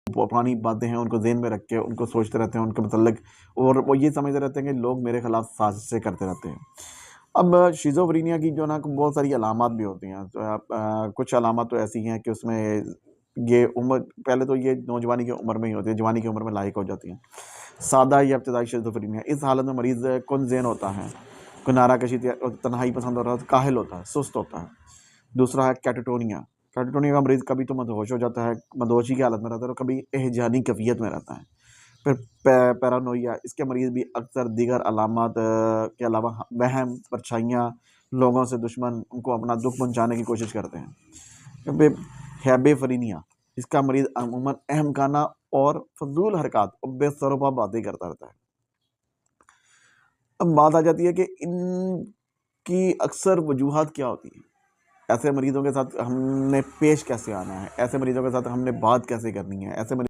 पुरानी बातें हैं उनको ज़हन में रख के उनको सोचते रहते हैं उनके मतलब, और वो ये समझते रहते हैं कि लोग मेरे खिलाफ साजिशें करते रहते हैं। अब शिज़ोफ्रेनिया की जो ना बहुत सारी अलामात भी होती हैं, तो कुछ अलामत तो ऐसी हैं कि उसमें ये उम्र, पहले तो ये नौजवानी की उम्र में ही होती है, जवानी की उम्र में लाहिक हो जाती हैं। सादा या इब्तदाई शिज़ोफ्रेनिया, इस हालत में मरीज़ कुन-ज़ेन होता है, किनाराकशी, तन्हाई पसंद होता है, काहिल होता है, सुस्त होता है। दूसरा है कैटाटोनिया। कैटाटोनिया का मरीज़ कभी तो मदहोश हो जाता है, मदहोशी की हालत में रहता है, और कभी एहजानी कैफ़ियत में रहता है। फिर पैरानोइया, इसके मरीज़ भी अक्सर दीगर अलामत के अलावा वहम, परछाइयाँ, लोगों से दुश्मन उनको अपना दुःख पहुँचाने की कोशिश करते हैं। फिर हैबेफ़रीनिया, इसका मरीज़ अमूमन अहमकाना और फ़ज़ूल हरकत और बेसरोपा बातें करता रहता है। अब बात आ जाती है कि इनकी अक्सर वजूहात क्या होती हैं? ऐसे मरीज़ों के साथ हमने पेश कैसे आना है? ऐसे मरीज़ों के साथ हमने बात कैसे करनी है? ऐसे मरी